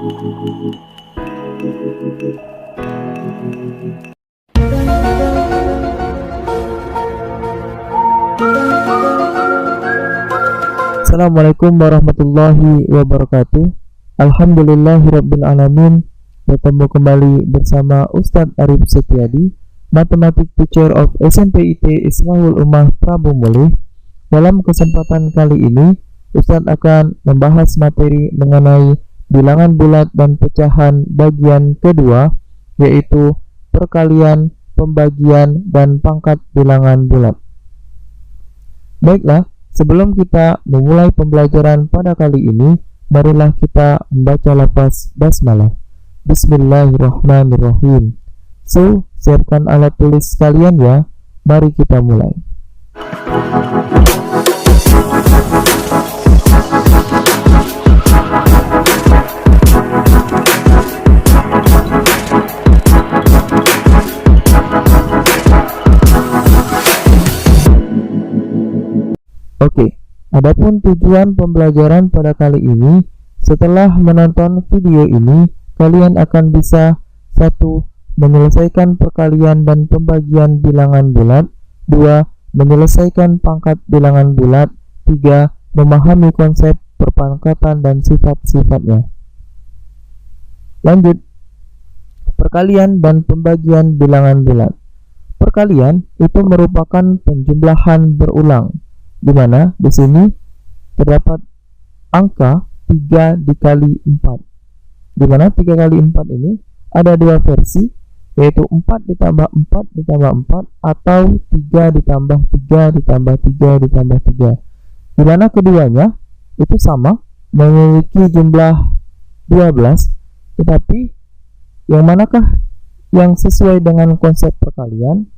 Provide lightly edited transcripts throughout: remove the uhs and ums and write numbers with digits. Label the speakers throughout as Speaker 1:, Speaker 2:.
Speaker 1: Assalamualaikum warahmatullahi wabarakatuh. Alhamdulillahirrabbilalamin. Bertemu kembali bersama Ustadz Arif Setiadi, Mathematic Teacher of SMP IT Islahul Ummah Prabu Mulih. Dalam kesempatan kali ini, Ustadz akan membahas materi mengenai bilangan bulat dan pecahan bagian kedua, yaitu perkalian, pembagian, dan pangkat bilangan bulat. Baiklah, sebelum kita memulai pembelajaran pada kali ini, marilah kita membaca lafaz basmalah. Bismillahirrahmanirrahim. So, siapkan alat tulis kalian ya. Mari kita mulai. Oke, adapun tujuan pembelajaran pada kali ini, setelah menonton video ini, kalian akan bisa 1. Menyelesaikan perkalian dan pembagian bilangan bulat, 2. Menyelesaikan pangkat bilangan bulat, 3. Memahami konsep perpangkatan dan sifat-sifatnya. Lanjut, perkalian dan pembagian bilangan bulat. Perkalian itu merupakan penjumlahan berulang, di mana di sini terdapat angka 3 dikali 4, di mana 3 kali 4 ini ada dua versi, yaitu 4 ditambah 4 ditambah 4 atau 3 ditambah 3 ditambah 3 ditambah 3, di mana keduanya itu sama, memiliki jumlah 12, tetapi yang manakah yang sesuai dengan konsep perkalian?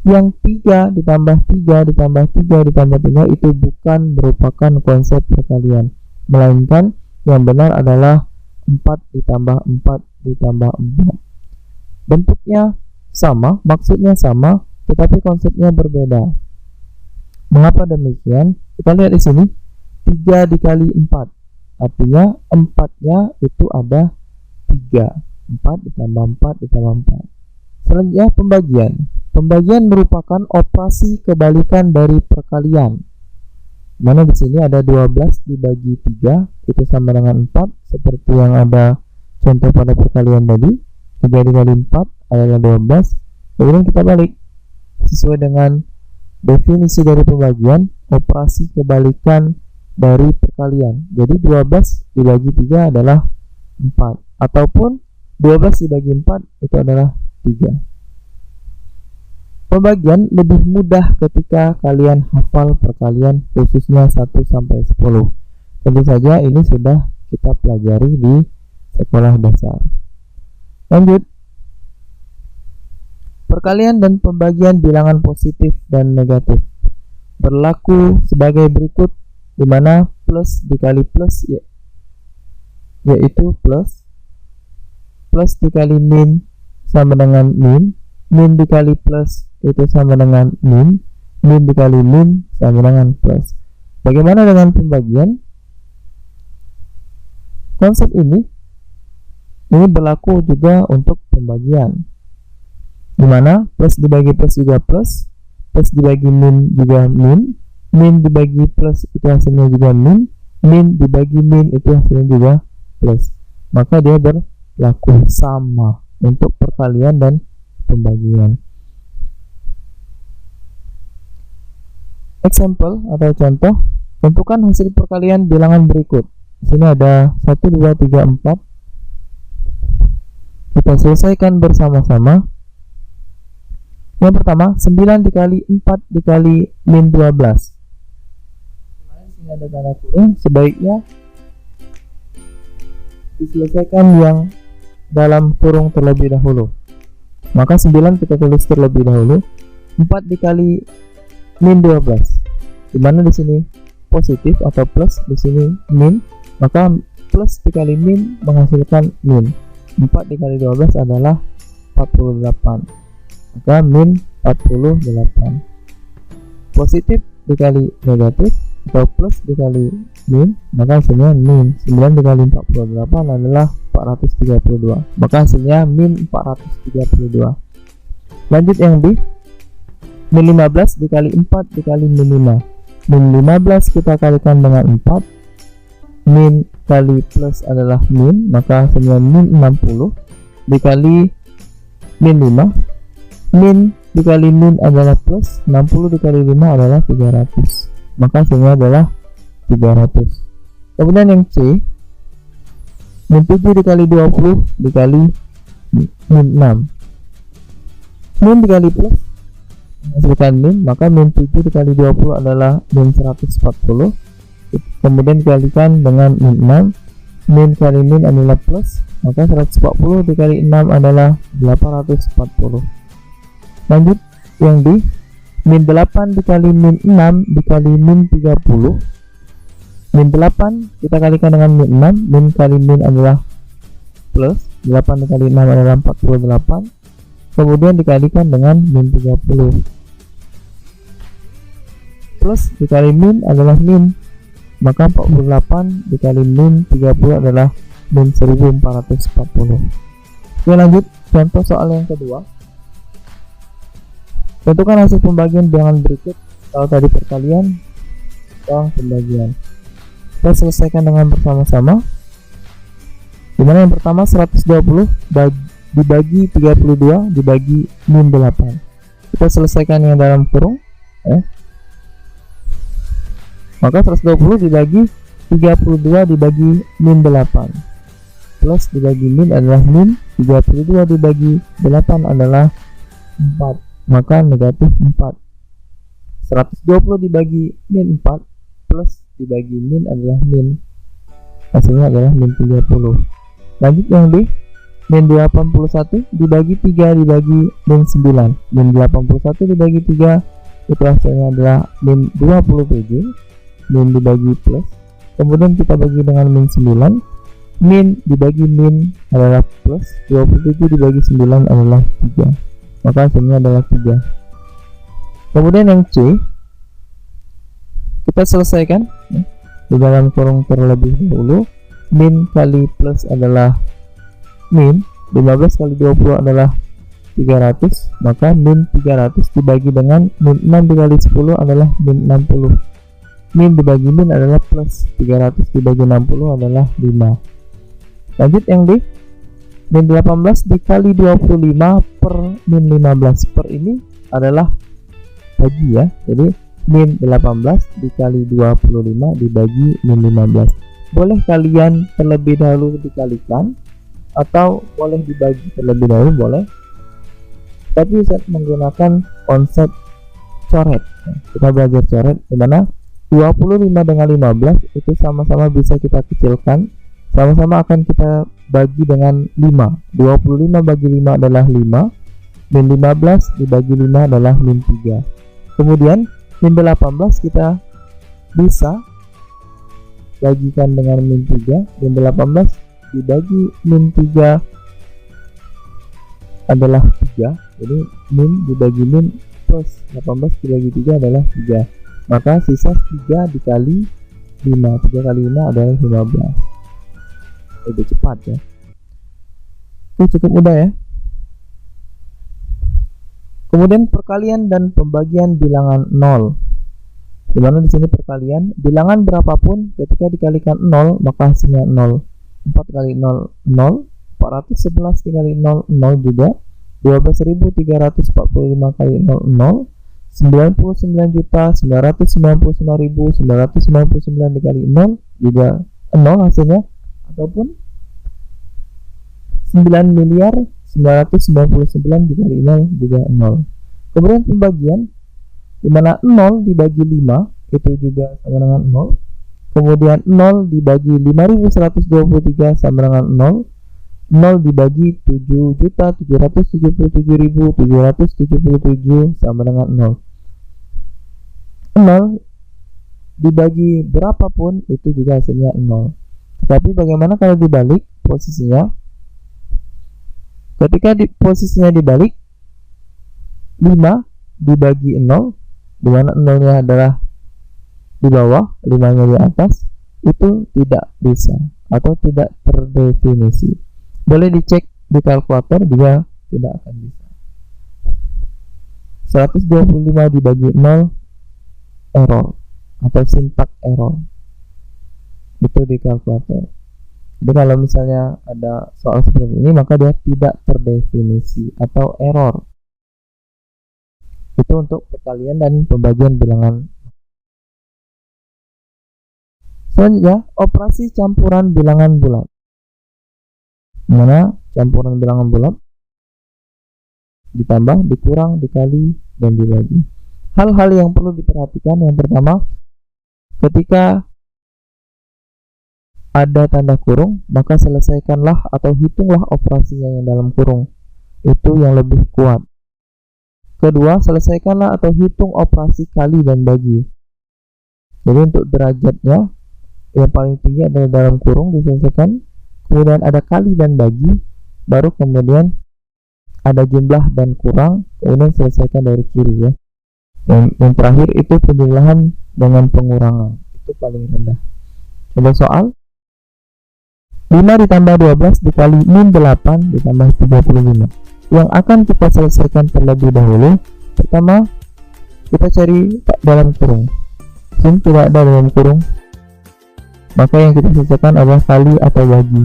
Speaker 1: Yang 3 ditambah 3 ditambah 3 ditambah 3 itu bukan merupakan konsep perkalian, melainkan yang benar adalah 4 ditambah 4 ditambah 4. Bentuknya sama, maksudnya sama, tetapi konsepnya berbeda. Mengapa demikian? Kita lihat di sini 3 dikali 4, artinya 4-nya itu ada 3. 4 ditambah 4 ditambah 4. Selanjutnya pembagian. Pembagian merupakan operasi kebalikan dari perkalian. Mana di sini ada 12 dibagi 3 itu sama dengan 4, seperti yang ada contoh pada perkalian tadi. 3 dikali 4 adalah 12. Kemudian kita balik sesuai dengan definisi dari pembagian, operasi kebalikan dari perkalian. Jadi 12 dibagi 3 adalah 4, ataupun 12 dibagi 4 itu adalah 3. Pembagian lebih mudah ketika kalian hafal perkalian, khususnya 1 sampai 10. Tentu saja ini sudah kita pelajari di sekolah dasar. Lanjut. Perkalian dan pembagian bilangan positif dan negatif berlaku sebagai berikut, di mana plus dikali plus yaitu plus dikali min sama dengan min dikali plus itu sama dengan min dikali min sama dengan plus. Bagaimana dengan pembagian? Konsep ini berlaku juga untuk pembagian, di mana plus dibagi plus juga plus dibagi min juga min dibagi plus itu hasilnya juga min dibagi min itu hasilnya juga plus. Maka dia berlaku sama untuk perkalian dan pembagian. Example atau contoh, tentukan hasil perkalian bilangan berikut. Di sini ada 1, 2, 3, 4. Kita selesaikan bersama-sama. Yang pertama, 9 dikali 4 dikali min 12. Di sini ada tanda kurung, sebaiknya diselesaikan yang dalam kurung terlebih dahulu. Maka 9 kita tulis terlebih dahulu. 4 dikali min 12, dimana di sini positif atau plus, di sini min, maka plus dikali min menghasilkan min. 4 dikali 12 adalah 48, maka min 48. Positif dikali negatif atau plus dikali min, maka hasilnya min. 9 dikali 48 adalah 432, maka hasilnya min 432. Lanjut yang B, min 15 dikali 4 dikali min 5. Min 15 kita kalikan dengan 4, min kali plus adalah min, maka hasilnya min 60 dikali min 5. Min dikali min adalah plus, 60 dikali 5 adalah 300, maka hasilnya adalah 300. Kemudian yang C, min 7 dikali 20 dikali min 6. Min dikali plus menghasilkan min, maka min 7 dikali 20 adalah min 140. Kemudian dikalikan dengan min 6. Min kali min adalah plus, maka 140 dikali 6 adalah 840. Lanjut yang D, min 8 dikali min 6 dikali min 30. Min 8 kita kalikan dengan min 6, min kali min adalah plus, 8 dikali 6 adalah 48, kemudian dikalikan dengan min 30. Plus dikali min adalah min, maka 48 dikali min 30 adalah min 1440. Oke, lanjut contoh soal yang kedua. Tentukan hasil pembagian bilangan berikut. Kalau tadi perkalian, sekarang pembagian. Kita selesaikan dengan bersama-sama. Dimana yang pertama 120 dibagi 32 dibagi min 8. Kita selesaikan yang dalam kurung, maka 120 dibagi 32 dibagi min 8 plus dibagi min adalah min, 32 dibagi 8 adalah 4, maka negatif 4. 120 dibagi min 4 plus dibagi min adalah min, hasilnya adalah min 30. Lanjut yang B, min 81 dibagi 3 dibagi min 9. Min 81 dibagi 3 itu hasilnya adalah min 27, min dibagi plus, kemudian kita bagi dengan min 9. Min dibagi min adalah plus, 27 dibagi 9 adalah 3, maka hasilnya adalah 3. Kemudian yang C kita selesaikan di dalam kurung terlebih dahulu. Min kali plus adalah min, 15 kali 20 adalah 300, maka min 300 dibagi dengan min 6 dikali 10 adalah min 60. Min dibagi min adalah plus, 300 dibagi 60 adalah 5. Lanjut yang D, min 18 dikali 25 per min 15. Per ini adalah bagi ya, jadi min 18 dikali 25 dibagi min 15. Boleh kalian terlebih dahulu dikalikan atau boleh dibagi terlebih dahulu, boleh, tapi saya menggunakan konsep coret. Kita belajar coret dimana 25 dengan 15 itu sama-sama bisa kita kecilkan, sama-sama akan kita bagi dengan 5. 25 bagi 5 adalah 5, min 15 dibagi 5 adalah min 3. Kemudian min 18 kita bisa bagikan dengan min 3. Min 18 dibagi min 3 adalah 3, jadi min dibagi min plus 18 dibagi 3 adalah 3, maka sisa 3 dikali 5. 3 kali 5 adalah 15. Lebih cepat ya. Oke, cukup mudah ya. Kemudian perkalian dan pembagian bilangan 0. Dimana di sini perkalian bilangan berapapun ketika dikalikan 0 maka hasilnya 0. 4 kali 0 0, 411 dikali 0 0 juga, 12.345 kali 0 0, 99.999.999 dikali 0 juga 0 hasilnya, ataupun 9.999 dikali 0 juga 0. Kemudian pembagian dimana 0 dibagi 5 itu juga sama dengan 0. Kemudian 0 dibagi 5.123 sama dengan 0. 0 dibagi 7.777.777 sama dengan 0. 0 dibagi berapapun itu juga hasilnya 0. Tetapi bagaimana kalau dibalik posisinya? Ketika posisinya dibalik, 5 dibagi 0, dimana 0 nya adalah di bawah, 5-nya di atas, itu tidak bisa atau tidak terdefinisi. Boleh dicek di kalkulator juga tidak akan bisa. 125 dibagi 0 error atau syntax error itu di kalkulator. Jadi kalau misalnya ada soal seperti ini, maka dia tidak terdefinisi atau error. Itu untuk perkalian dan pembagian bilangan. Selanjutnya, operasi campuran bilangan bulat. Mana campuran bilangan bulat ditambah, dikurang, dikali, dan dibagi. Hal-hal yang perlu diperhatikan, yang pertama, ketika ada tanda kurung, maka selesaikanlah atau hitunglah operasinya yang dalam kurung. Itu yang lebih kuat. Kedua, selesaikanlah atau hitung operasi kali dan bagi. Jadi untuk derajatnya, yang paling tinggi adalah dalam kurung diselesaikan, kemudian ada kali dan bagi, baru kemudian ada jumlah dan kurang, kemudian selesaikan dari kiri ya. Yang terakhir itu penjumlahan dengan pengurangan, itu paling rendah. Coba soal 5 ditambah 12 dikali min 8 ditambah 35. Yang akan kita selesaikan terlebih dahulu, pertama kita cari dalam kurung. Sini tidak ada dalam kurung, maka yang kita selesaikan adalah kali atau bagi.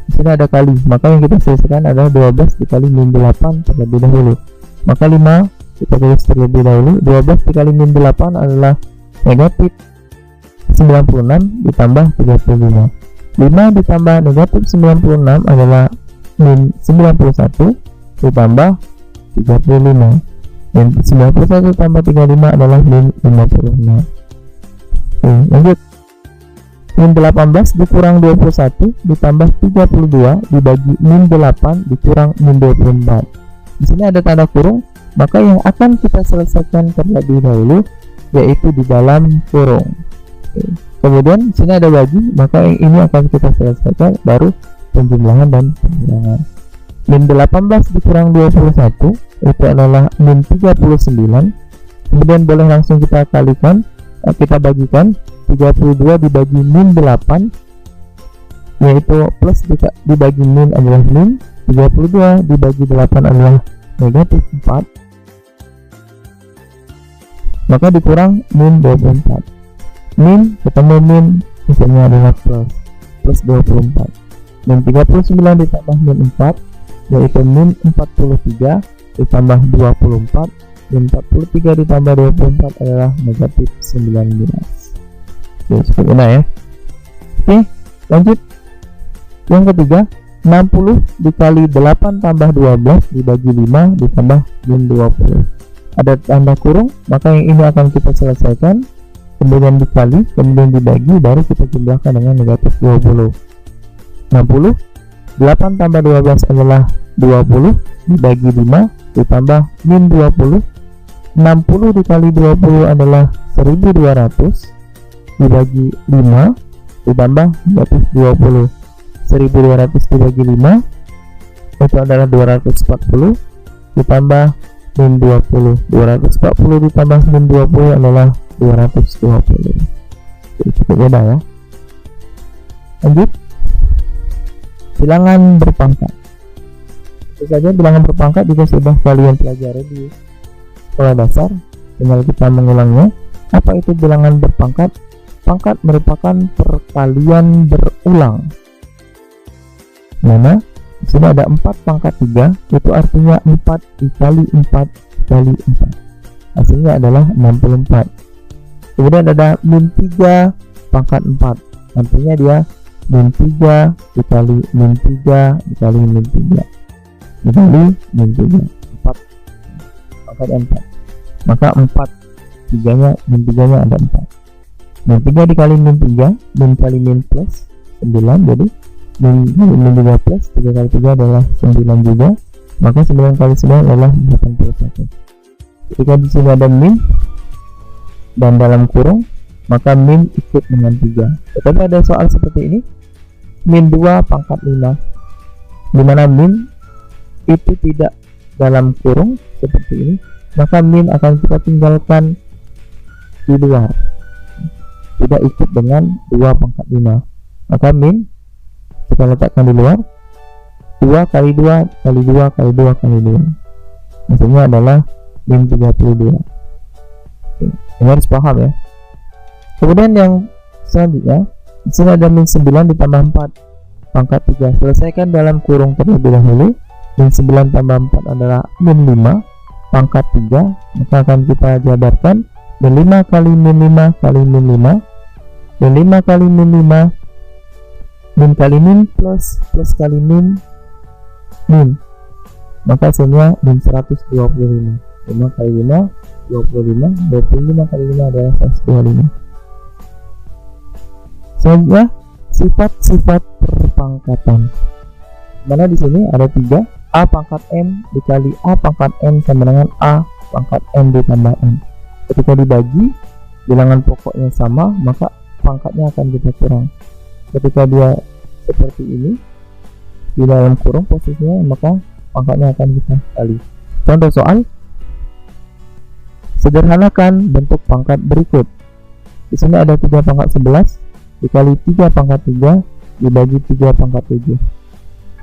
Speaker 1: Di sini ada kali, maka yang kita selesaikan adalah 12 dikali min 8 terlebih dahulu. Maka 5 kita tulis terlebih dahulu. 12 dikali min 8 adalah negatif 96 ditambah 35. 5 ditambah negatif 96 adalah min 91 ditambah 35. Dan 91 tambah 35 adalah min 56. Oke, lanjut. Min 18 dikurang 21 ditambah 32 dibagi min 8 dikurang min 24. Di sini ada tanda kurung, maka yang akan kita selesaikan terlebih dahulu yaitu di dalam kurung. Oke. Kemudian di sini ada bagi, maka yang ini akan kita selesaikan baru penjumlahan dan pengurangan. Min 18 dikurang 21 itu adalah min 39. Kemudian boleh langsung kita kalikan, kita bagikan. 32 dibagi min 8 yaitu plus dibagi min adalah min, 32 dibagi 8 adalah negatif 4, maka dikurang min 24. Min ketemu min, hasilnya adalah plus 24. Min 39 ditambah min 4 yaitu min 43 ditambah 24, min 43 ditambah 24 adalah negatif 19. Oke, cukup mudah ya. Oke, lanjut. Yang ketiga, 60 dikali 8 tambah 12 dibagi 5 ditambah min 20. Ada tanda kurung, maka yang ini akan kita selesaikan, kemudian dikali, kemudian dibagi, baru kita jumlahkan dengan negatif 20. 60 8 tambah 12 adalah 20 dibagi 5 ditambah min 20. 60 dikali 20 adalah 1200 dibagi 5 ditambah negatif 20. 1200 dibagi 5 itu adalah 240 ditambah min 20. 240 ditambah min 20 adalah 220. Jadi cukup mudah ya. Lanjut, bilangan berpangkat. Tentu saja bilangan berpangkat juga sudah kalian pelajari di sekolah dasar, tinggal kita mengulangnya. Apa itu bilangan berpangkat? Pangkat merupakan perkalian berulang. Mana? Di sini ada 4 pangkat 3, itu artinya 4 dikali 4 dikali 4. Hasilnya adalah 64. Kemudian ada min 3 pangkat 4, artinya dia min 3 dikali min 3 dikali min 3 dikali min 3, 4 pangkat 4. Maka 4 3-nya, min 3-nya ada 4. Min 3 dikali min 3, min kali min plus 9, jadi min 3 plus 3 kali 3 adalah 9 juga, maka 9 kali 9 adalah 81. Ketika di sini ada min dan dalam kurung, maka min ikut dengan 3. Tetapi ada soal seperti ini, min 2 pangkat 5, dimana min itu tidak dalam kurung seperti ini, maka min akan kita tinggalkan di luar. tidak ikut dengan 2 pangkat 5. Maka min kita letakkan di luar, 2 kali 2 kali 2 kali 2 kali 2, hasilnya adalah min 32. Oke, ini harus paham ya. Kemudian yang selanjutnya, di sini ada min 9 ditambah 4 pangkat 3. Selesaikan dalam kurung terlebih dahulu. Min 9 tambah 4 adalah min 5 pangkat 3. Maka akan kita jabarkan min 5 kali min 5 kali min 5, min 5 kali min 5, min kali min plus kali min, maka hasilnya min 125. 5 kali 5 25, 25 kali 5 adalah 125. Selanjutnya sifat-sifat perpangkatan. Mana di sini ada 3, a pangkat m dikali a pangkat n sama dengan a pangkat n ditambah n. Ketika dibagi bilangan pokoknya sama, maka pangkatnya akan kita kurang. Ketika dia seperti ini di dalam kurung posisinya, maka pangkatnya akan kita kali. Contoh soal, sederhanakan bentuk pangkat berikut. Di sini ada 3 pangkat 11 dikali 3 pangkat 3 dibagi 3 pangkat 7.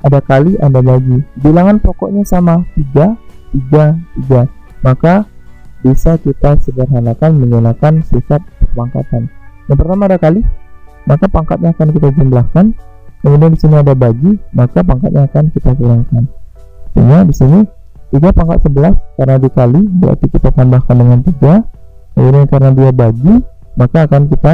Speaker 1: Ada kali, ada bagi. Bilangan pokoknya sama, 3, 3, 3. Maka bisa kita sederhanakan menggunakan sifat perpangkatan. Yang pertama ada kali, maka pangkatnya akan kita jumlahkan. Kemudian di sini ada bagi, maka pangkatnya akan kita kurangkan. Artinya di sini 3 pangkat 11 karena dikali berarti kita tambahkan dengan 3. Kemudian karena dia bagi, maka akan kita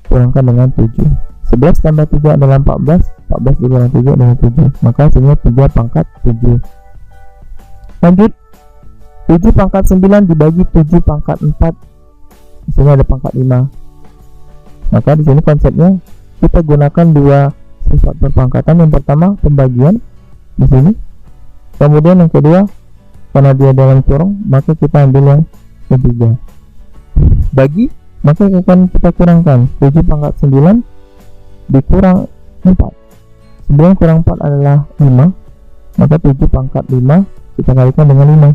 Speaker 1: kurangkan dengan 7. 11 tambah 3 adalah 14, 14 dikurang 7 adalah 7, maka hasilnya 3 pangkat 7. Lanjut, 7 pangkat 9 dibagi 7 pangkat 4, di sini ada pangkat 5. Maka di sini konsepnya kita gunakan 2 sifat perpangkatan. Yang pertama pembagian di sini, kemudian yang kedua karena dia dalam kurung, maka kita ambil yang ketiga. Bagi, maka akan kita kurangkan 7 pangkat 9 dikurang 4. 9 kurang 4 adalah 5, maka 7 pangkat 5 kita kalikan dengan 5.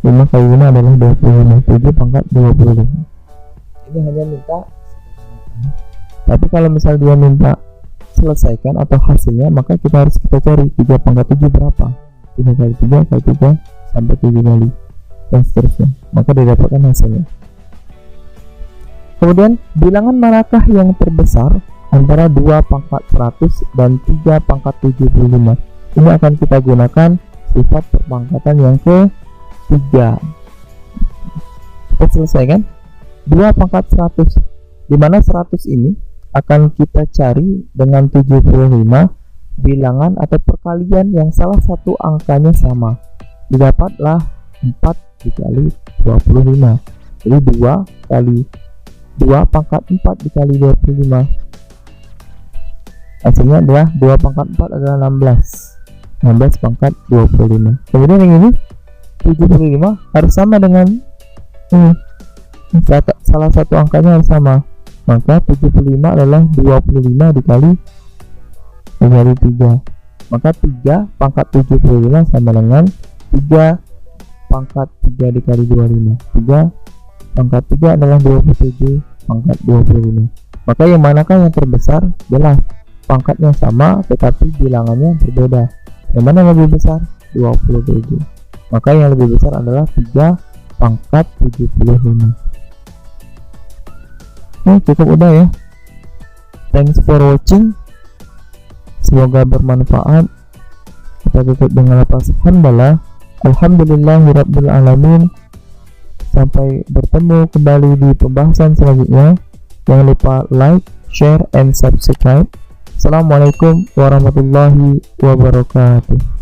Speaker 1: 5 kali 5 adalah 25. 7 pangkat 25. Ini hanya minta, tapi kalau misal dia minta selesaikan atau hasilnya, maka kita harus cari 3 pangkat 7 berapa. 3 kali 3 kali 3 sampai 7 kali dan seterusnya, maka didapatkan hasilnya. Kemudian bilangan manakah yang terbesar antara 2 pangkat 100 dan 3 pangkat 75? Ini akan kita gunakan sifat perpangkatan yang ketiga. Kita selesaikan 2 pangkat 100, dimana 100 ini akan kita cari dengan 75 bilangan atau perkalian yang salah satu angkanya sama. Didapatlah 4 dikali 25. Jadi 2 kali 2 pangkat 4 dikali 25, hasilnya adalah 2 pangkat 4 adalah 16 pangkat 25. Kemudian yang ini 75 harus sama dengan ini, salah satu angkanya harus sama, maka 75 adalah 25 dikali 3, maka 3 pangkat 75 sama dengan 3 pangkat 3 dikali 25. 3 pangkat 3 adalah 27 pangkat 25. Maka yang manakah yang terbesar? Jelas pangkatnya sama tetapi bilangannya berbeda. Yang mana yang lebih besar? 27. Maka yang lebih besar adalah 3 pangkat 75. Cukup udah ya. Thanks for watching. Semoga bermanfaat. Kita tutup dengan lafaz hamdalah. Alhamdulillahirabbil alamin. Sampai bertemu kembali di pembahasan selanjutnya. Jangan lupa like, share, and subscribe. Assalamualaikum warahmatullahi wabarakatuh.